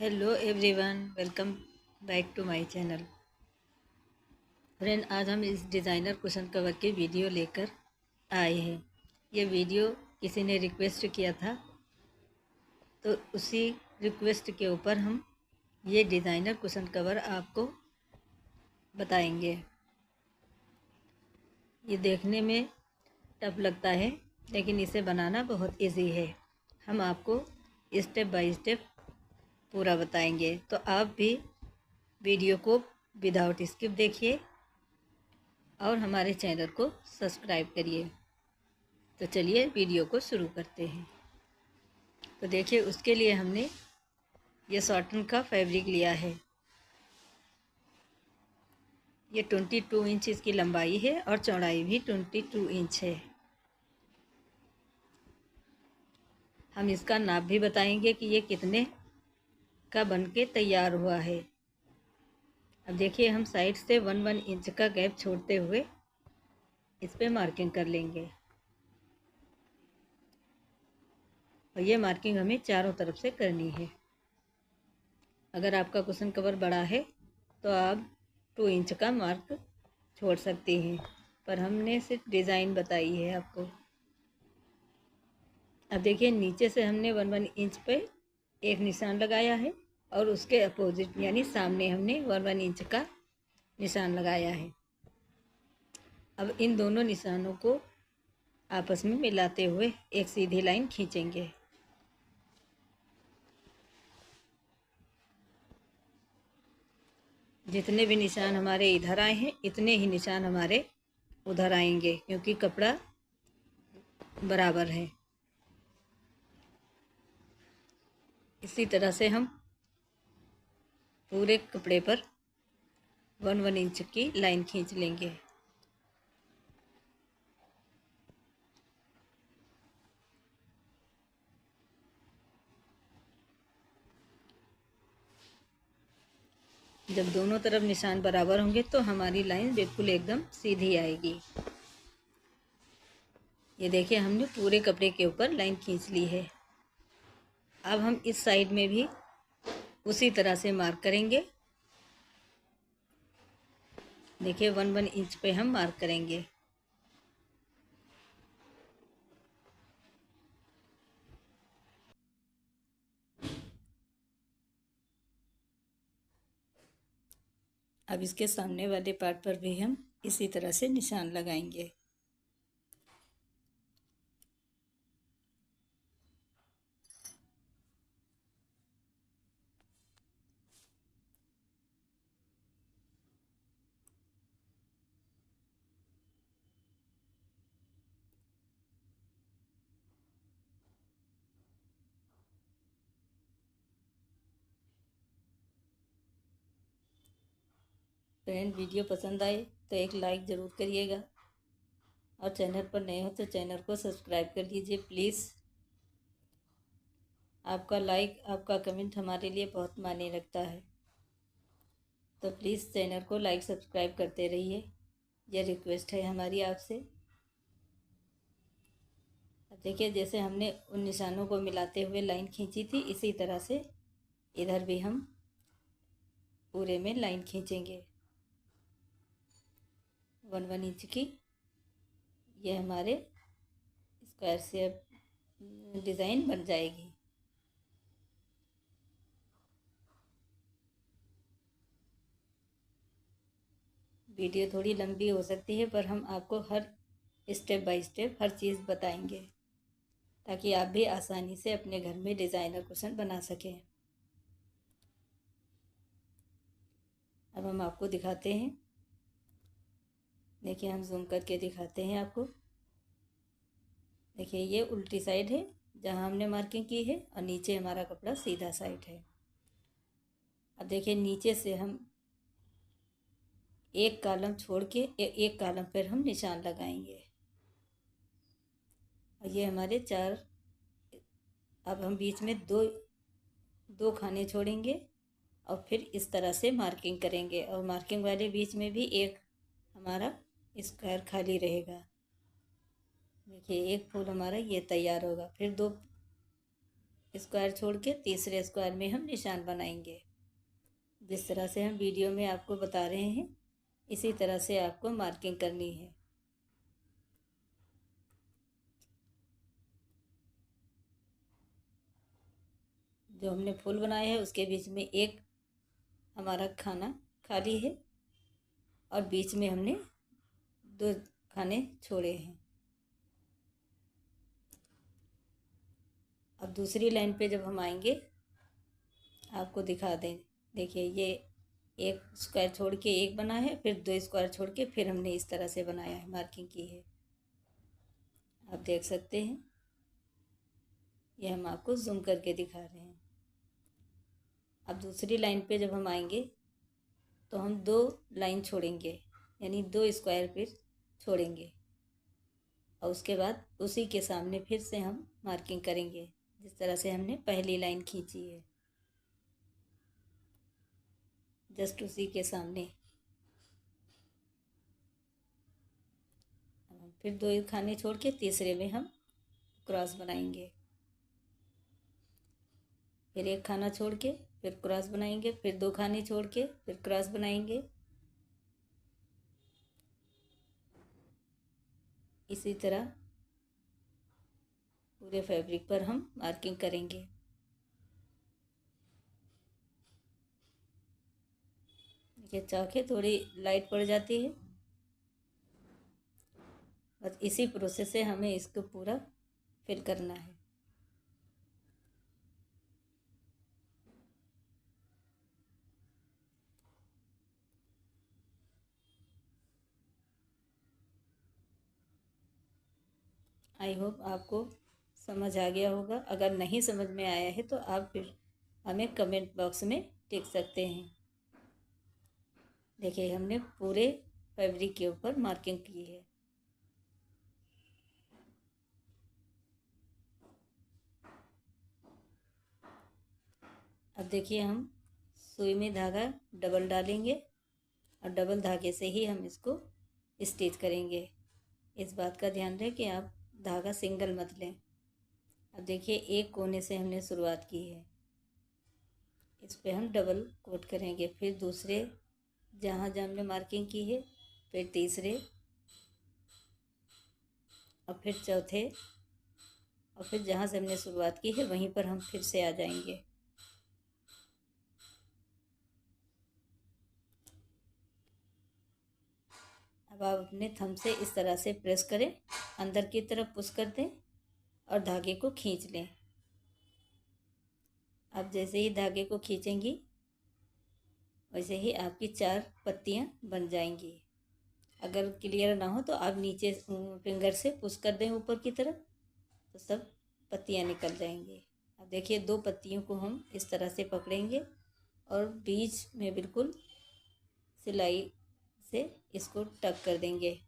Hello everyone, welcome back to my channel. Friend, आज हम इस डिज़ाइनर कुशन कवर की वीडियो लेकर आए हैं। ये वीडियो किसी ने रिक्वेस्ट किया था, तो उसी रिक्वेस्ट के ऊपर हम ये डिज़ाइनर कुशन कवर आपको बताएंगे। ये देखने में टफ लगता है, लेकिन इसे बनाना बहुत इजी है। हम आपको स्टेप बाय स्टेप पूरा बताएंगे, तो आप भी वीडियो को विदाउट स्किप देखिए और हमारे चैनल को सब्सक्राइब करिए। तो चलिए वीडियो को शुरू करते हैं। तो देखिए, उसके लिए हमने ये सॉटन का फैब्रिक लिया है। ये 22 इंच इसकी लंबाई है और चौड़ाई भी 22 इंच है। हम इसका नाप भी बताएंगे कि ये कितने का बन के तैयार हुआ है। अब देखिए, हम साइड से 1 इंच का गैप छोड़ते हुए इस पे मार्किंग कर लेंगे, और ये मार्किंग हमें चारों तरफ से करनी है। अगर आपका कुशन कवर बड़ा है तो आप 2 इंच का मार्क छोड़ सकते हैं, पर हमने सिर्फ डिज़ाइन बताई है आपको। अब देखिए, नीचे से हमने 1 इंच पे एक निशान लगाया है और उसके अपोजिट यानी सामने हमने 1 इंच का निशान लगाया है। अब इन दोनों निशानों को आपस में मिलाते हुए एक सीधी लाइन खींचेंगे। जितने भी निशान हमारे इधर आए हैं, इतने ही निशान हमारे उधर आएंगे, क्योंकि कपड़ा बराबर है। इसी तरह से हम पूरे कपड़े पर 1 इंच की लाइन खींच लेंगे। जब दोनों तरफ निशान बराबर होंगे तो हमारी लाइन बिल्कुल एकदम सीधी आएगी। ये देखिए, हमने पूरे कपड़े के ऊपर लाइन खींच ली है। अब हम इस साइड में भी उसी तरह से मार्क करेंगे। देखिए, 1 इंच पे हम मार्क करेंगे। अब इसके सामने वाले पार्ट पर भी हम इसी तरह से निशान लगाएंगे। फ्रेंड, वीडियो पसंद आए तो एक लाइक ज़रूर करिएगा, और चैनल पर नए हो तो चैनल को सब्सक्राइब कर लीजिए प्लीज़। आपका लाइक, आपका कमेंट हमारे लिए बहुत मायने रखता है, तो प्लीज़ चैनल को लाइक सब्सक्राइब करते रहिए। यह रिक्वेस्ट है हमारी आपसे। अब देखिए, जैसे हमने उन निशानों को मिलाते हुए लाइन खींची थी, इसी तरह से इधर भी हम पूरे में लाइन खींचेंगे 1 इंच की। ये हमारे स्क्वायर शेप डिज़ाइन बन जाएगी। वीडियो थोड़ी लंबी हो सकती है, पर हम आपको हर स्टेप बाय स्टेप हर चीज़ बताएंगे, ताकि आप भी आसानी से अपने घर में डिज़ाइनर कुशन बना सकें। अब हम आपको दिखाते हैं। देखिए, हम जूम करके दिखाते हैं आपको। देखिए, ये उल्टी साइड है जहाँ हमने मार्किंग की है, और नीचे हमारा कपड़ा सीधा साइड है। अब देखिए, नीचे से हम एक कॉलम छोड़ के एक कॉलम पर हम निशान लगाएंगे, और ये हमारे 4। अब हम बीच में दो दो खाने छोड़ेंगे और फिर इस तरह से मार्किंग करेंगे, और मार्किंग वाले बीच में भी एक हमारा स्क्वायर खाली रहेगा। देखिए, एक फूल हमारा ये तैयार होगा। फिर दो स्क्वायर छोड़ के तीसरे स्क्वायर में हम निशान बनाएंगे। जिस तरह से हम वीडियो में आपको बता रहे हैं इसी तरह से आपको मार्किंग करनी है। जो हमने फूल बनाए हैं उसके बीच में एक हमारा खाना खाली है और बीच में हमने 2 खाने छोड़े हैं। अब दूसरी लाइन पे जब हम आएंगे आपको दिखा दें। देखिए ये एक स्क्वायर छोड़ के एक बना है, फिर 2 स्क्वायर छोड़ के फिर हमने इस तरह से बनाया है, मार्किंग की है। आप देख सकते हैं, ये हम आपको जूम करके दिखा रहे हैं। अब दूसरी लाइन पे जब हम आएंगे तो हम 2 लाइन छोड़ेंगे, यानी 2 स्क्वायर फिर छोड़ेंगे और उसके बाद उसी के सामने फिर से हम मार्किंग करेंगे जिस तरह से हमने पहली लाइन खींची है, जस्ट उसी के सामने। फिर 2 खाने छोड़ के तीसरे में हम क्रॉस बनाएंगे, फिर 1 खाना छोड़ के फिर क्रॉस बनाएंगे, फिर 2 खाने छोड़ के फिर क्रॉस बनाएंगे। इसी तरह पूरे फैब्रिक पर हम मार्किंग करेंगे। ये चाके थोड़ी लाइट पड़ जाती है, बस इसी प्रोसेस से हमें इसको पूरा फिल करना है। आई होप आपको समझ आ गया होगा। अगर नहीं समझ में आया है तो आप फिर हमें कमेंट बॉक्स में लिख सकते हैं। देखिए हमने पूरे फैब्रिक के ऊपर मार्किंग की है। अब देखिए हम सुई में धागा डबल डालेंगे और डबल धागे से ही हम इसको स्टिच करेंगे। इस बात का ध्यान रहे कि आप धागा सिंगल मत लें। अब देखिए एक कोने से हमने शुरुआत की है, इस पे हम डबल कोट करेंगे, फिर दूसरे जहाँ जहाँ हमने मार्किंग की है, फिर तीसरे और फिर चौथे और फिर जहाँ से हमने शुरुआत की है वहीं पर हम फिर से आ जाएंगे। अब आप अपने थंब से इस तरह से प्रेस करें, अंदर की तरफ पुश कर दें और धागे को खींच लें। आप जैसे ही धागे को खींचेंगी वैसे ही आपकी 4 पत्तियां बन जाएंगी। अगर क्लियर ना हो तो आप नीचे फिंगर से पुश कर दें ऊपर की तरफ, तो सब पत्तियां निकल जाएंगी। अब देखिए 2 पत्तियों को हम इस तरह से पकड़ेंगे और बीच में बिल्कुल सिलाई से इसको टक कर देंगे।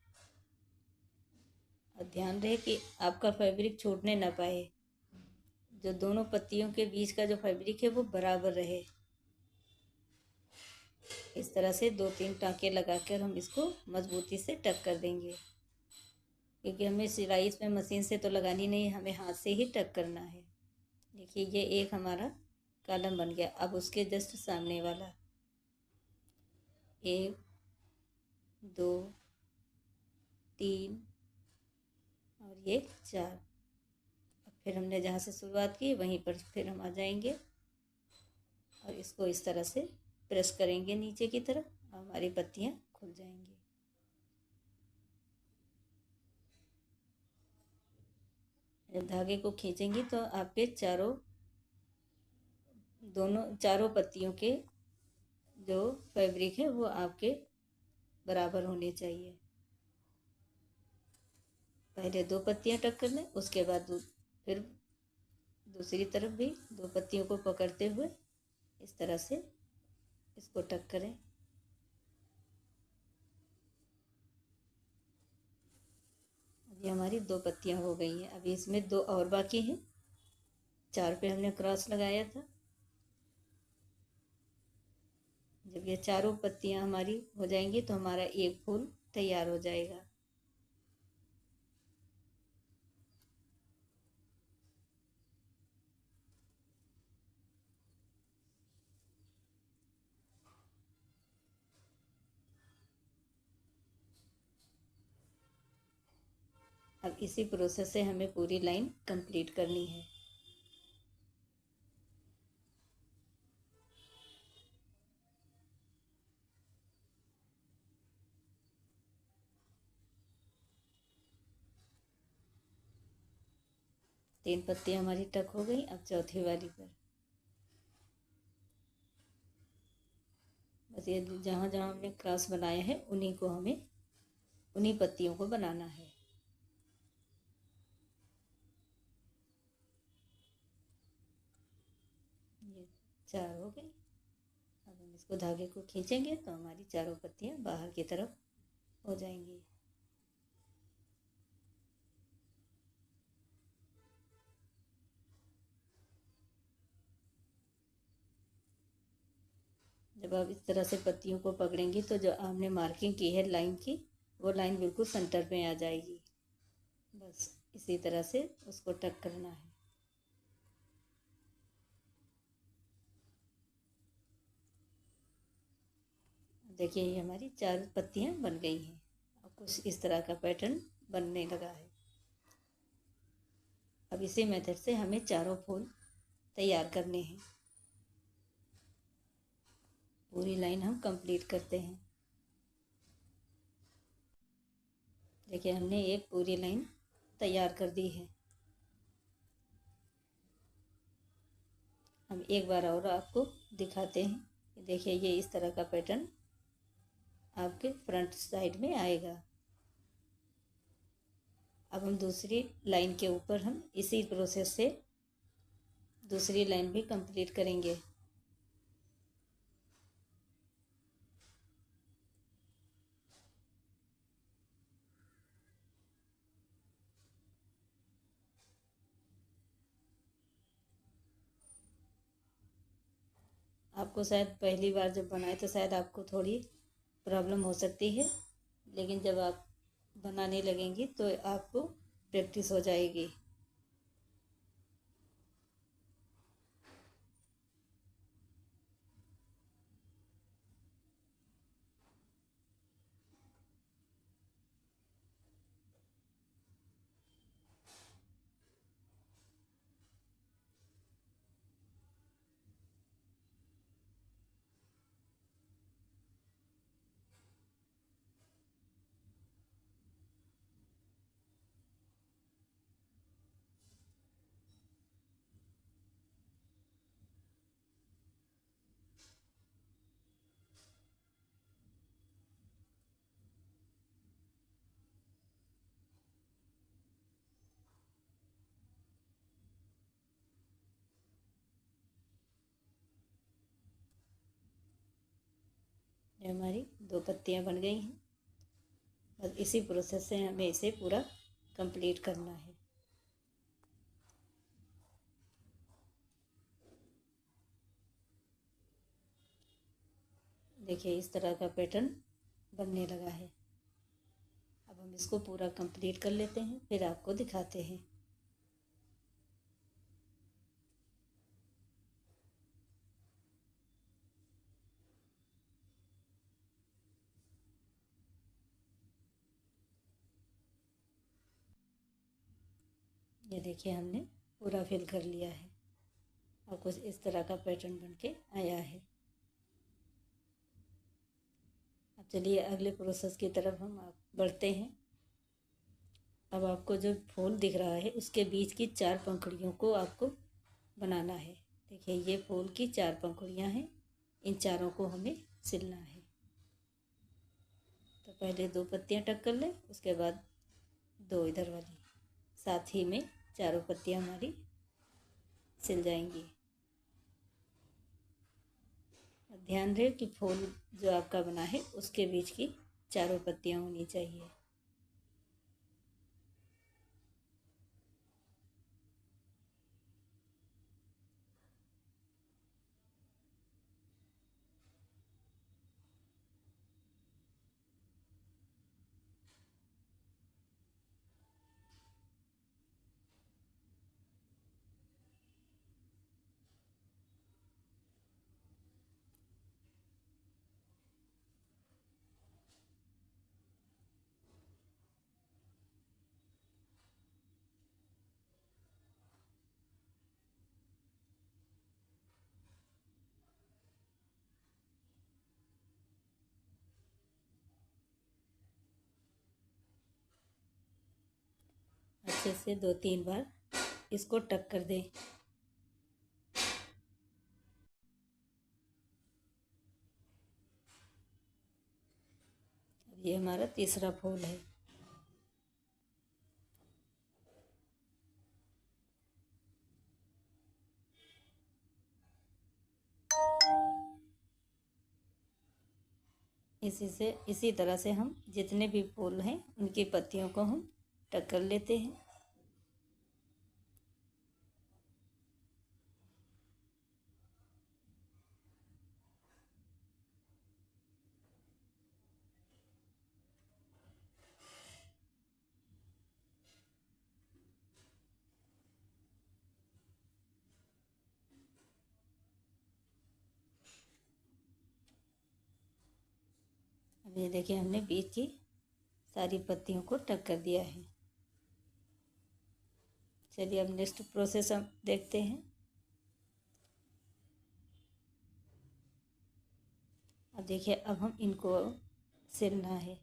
और ध्यान रहे कि आपका फैब्रिक छूटने ना पाए, जो दोनों पत्तियों के बीच का जो फैब्रिक है वो बराबर रहे। इस तरह से 2-3 टाँके लगाकर हम इसको मजबूती से टक कर देंगे, क्योंकि हमें सिलाई इसमें मशीन से तो लगानी नहीं है, हमें हाथ से ही टक करना है। देखिए ये एक हमारा कॉलम बन गया। अब उसके जस्ट सामने वाला 1 2 3 और ये 4। अब फिर हमने जहाँ से शुरुआत की वहीं पर फिर हम आ जाएंगे और इसको इस तरह से प्रेस करेंगे नीचे की तरफ, हमारी पत्तियाँ खुल जाएंगी। जब धागे को खींचेंगी तो आपके चारों पत्तियों के जो फैब्रिक है वो आपके बराबर होने चाहिए। पहले 2 पत्तियां टक कर लें, उसके बाद फिर दूसरी तरफ भी 2 पत्तियों को पकड़ते हुए इस तरह से इसको टक करें। अभी हमारी 2 पत्तियां हो गई हैं। अभी इसमें 2 और बाकी हैं। 4 पे हमने क्रॉस लगाया था। जब ये चारों पत्तियां हमारी हो जाएंगी तो हमारा एक फूल तैयार हो जाएगा। अब इसी प्रोसेस से हमें पूरी लाइन कंप्लीट करनी है। तीन पत्तियां हमारी टक हो गई। अब चौथी वाली पर बस ये जहाँ जहाँ हमने क्रॉस बनाया है उन्हीं को हमें उन्हीं पत्तियों को बनाना है। ये 4 हो गई। अब हम इसको धागे को खींचेंगे तो हमारी चारों पत्तियां बाहर की तरफ हो जाएंगी। जब आप इस तरह से पत्तियों को पकड़ेंगी तो जो आपने मार्किंग की है लाइन की, वो लाइन बिल्कुल सेंटर में आ जाएगी। बस इसी तरह से उसको टक करना है। देखिए ये हमारी 4 पत्तियां बन गई हैं। अब कुछ इस तरह का पैटर्न बनने लगा है। अब इसी मेथड से हमें चारों फूल तैयार करने हैं। पूरी लाइन हम कंप्लीट करते हैं। देखिए हमने एक पूरी लाइन तैयार कर दी है। हम एक बार और आपको दिखाते हैं। देखिए ये इस तरह का पैटर्न आपके फ्रंट साइड में आएगा। अब हम दूसरी लाइन के ऊपर हम इसी प्रोसेस से दूसरी लाइन भी कंप्लीट करेंगे। आपको शायद पहली बार जब बनाए तो शायद आपको थोड़ी प्रॉब्लम हो सकती है, लेकिन जब आप बनाने लगेंगी तो आपको प्रैक्टिस हो जाएगी। ये हमारी 2 पत्तियां बन गई हैं। बस इसी प्रोसेस से हमें इसे पूरा कंप्लीट करना है। देखिए इस तरह का पैटर्न बनने लगा है। अब हम इसको पूरा कंप्लीट कर लेते हैं, फिर आपको दिखाते हैं। ये देखिए हमने पूरा फिल कर लिया है और कुछ इस तरह का पैटर्न बन के आया है। अब चलिए अगले प्रोसेस की तरफ हम बढ़ते हैं। अब आपको जो फूल दिख रहा है उसके बीच की 4 पंखुड़ियों को आपको बनाना है। देखिए ये फूल की 4 पंखुड़ियाँ हैं। इन चारों को हमें सिलना है। तो पहले 2 पत्तियाँ टक कर लें, उसके बाद 2 इधर वाली, साथ ही में चारों पत्तियाँ हमारी सिल जाएंगी। ध्यान रहे कि फूल जो आपका बना है उसके बीच की चारों पत्तियाँ होनी चाहिए। अच्छे से 2-3 बार इसको टक कर दें। अब ये हमारा तीसरा फूल है। इसी तरह से हम जितने भी फूल हैं उनकी पत्तियों को हम टक कर लेते हैं। अब ये देखिए हमने बीच की सारी पत्तियों को टक कर दिया है। चलिए अब नेक्स्ट प्रोसेस हम देखते हैं। अब देखिए अब हम इनको सिलना है।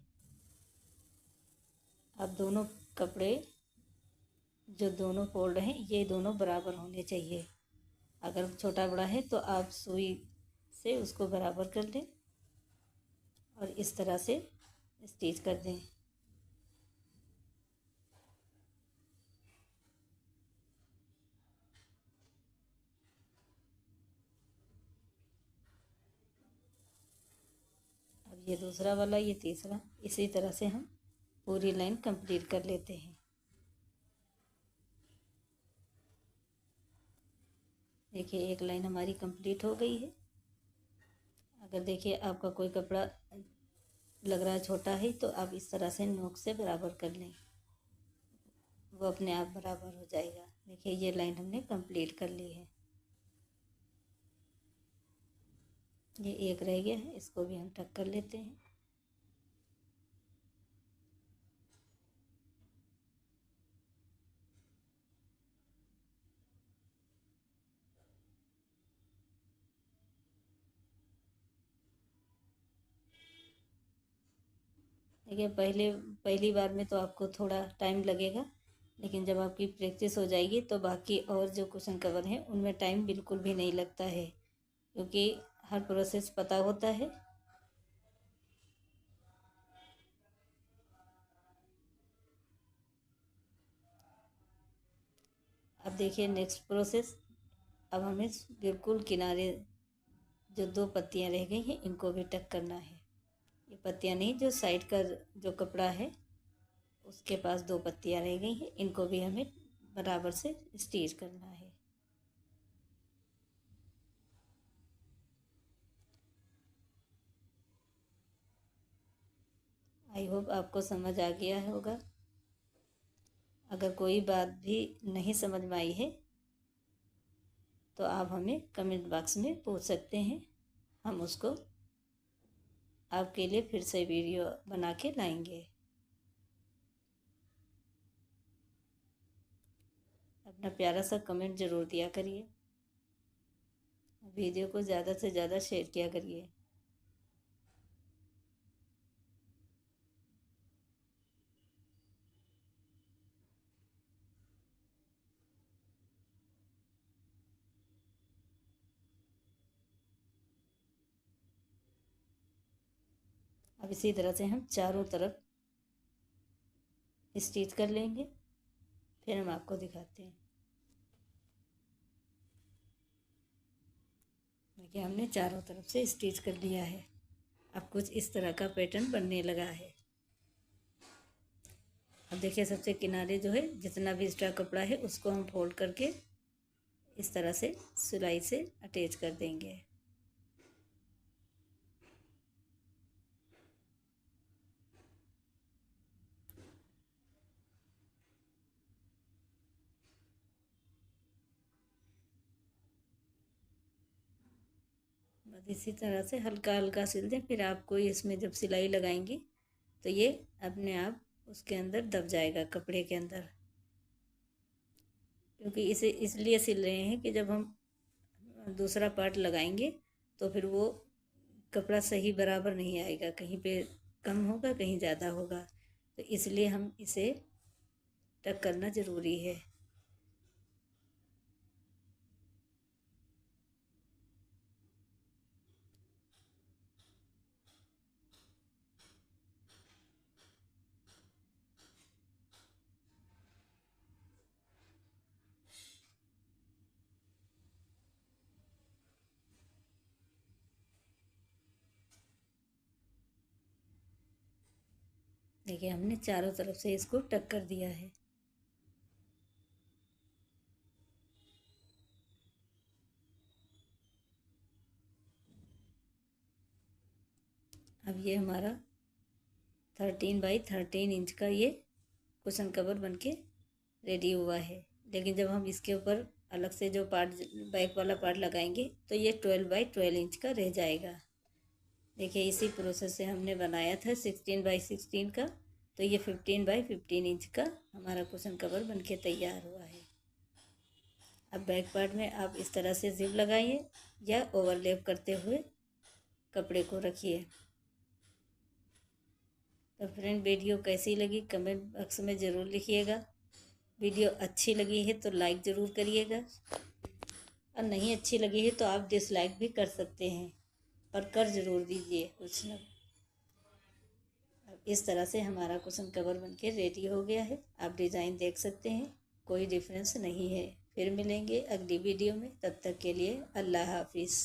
अब दोनों कपड़े जो दोनों फोल्ड हैं ये दोनों बराबर होने चाहिए। अगर छोटा बड़ा है तो आप सुई से उसको बराबर कर लें और इस तरह से स्टिच कर दें। अब ये दूसरा वाला, ये तीसरा, इसी तरह से हम पूरी लाइन कंप्लीट कर लेते हैं। देखिए एक लाइन हमारी कंप्लीट हो गई है। अगर देखिए आपका कोई कपड़ा लग रहा है छोटा है तो आप इस तरह से नोक से बराबर कर लें, वो अपने आप बराबर हो जाएगा। देखिए ये लाइन हमने कंप्लीट कर ली है। ये एक रह गया है, इसको भी हम टक कर लेते हैं। देखिए पहली बार में तो आपको थोड़ा टाइम लगेगा, लेकिन जब आपकी प्रैक्टिस हो जाएगी तो बाकी और जो कुशन कवर हैं उनमें टाइम बिल्कुल भी नहीं लगता है, क्योंकि हर प्रोसेस पता होता है। अब देखिए नेक्स्ट प्रोसेस। अब हमें बिल्कुल किनारे जो 2 पत्तियां रह गई हैं इनको भी टक करना है। ये पत्तियां नहीं, जो साइड का जो कपड़ा है उसके पास 2 पत्तियां रह गई हैं, इनको भी हमें बराबर से स्टिच करना है। आई होप आपको समझ आ गया होगा। अगर कोई बात भी नहीं समझ में आई है तो आप हमें कमेंट बॉक्स में पूछ सकते हैं, हम उसको आपके लिए फिर से वीडियो बना के लाएंगे। अपना प्यारा सा कमेंट ज़रूर दिया करिए, वीडियो को ज़्यादा से ज़्यादा शेयर किया करिए। अब इसी तरह से हम चारों तरफ स्टिच कर लेंगे, फिर हम आपको दिखाते हैं। देखिए हमने चारों तरफ से स्टिच कर लिया है। अब कुछ इस तरह का पैटर्न बनने लगा है। अब देखिए सबसे किनारे जो है जितना भी एक्स्ट्रा कपड़ा है उसको हम फोल्ड करके इस तरह से सिलाई से अटैच कर देंगे। बस इसी तरह से हल्का हल्का सिल दें, फिर आपको इसमें जब सिलाई लगाएंगे तो ये अपने आप उसके अंदर दब जाएगा, कपड़े के अंदर। क्योंकि इसे इसलिए सिल रहे हैं कि जब हम दूसरा पार्ट लगाएंगे तो फिर वो कपड़ा सही बराबर नहीं आएगा, कहीं पे कम होगा कहीं ज़्यादा होगा, तो इसलिए हम इसे टक करना ज़रूरी है। देखिए हमने चारों तरफ से इसको टक कर दिया है। अब ये हमारा 13 बाई 13 इंच का ये कुशन कवर बनके रेडी हुआ है। लेकिन जब हम इसके ऊपर अलग से जो पार्ट बैक वाला पार्ट लगाएंगे तो ये 12 बाई 12 इंच का रह जाएगा। देखिए इसी प्रोसेस से हमने बनाया था 16 बाई 16 का, तो ये 15 बाई 15 इंच का हमारा कुशन कवर बनके तैयार हुआ है। अब बैक पार्ट में आप इस तरह से जिप लगाइए या ओवरलैप करते हुए कपड़े को रखिए। तो फ्रेंड, वीडियो कैसी लगी कमेंट बॉक्स में ज़रूर लिखिएगा। वीडियो अच्छी लगी है तो लाइक ज़रूर करिएगा, और नहीं अच्छी लगी है तो आप डिसलाइक भी कर सकते हैं, पर कर ज़रूर दीजिए कुछ ना। अब इस तरह से हमारा कुशन कवर बनके रेडी हो गया है। आप डिज़ाइन देख सकते हैं, कोई डिफरेंस नहीं है। फिर मिलेंगे अगली वीडियो में, तब तक के लिए अल्लाह हाफिज़।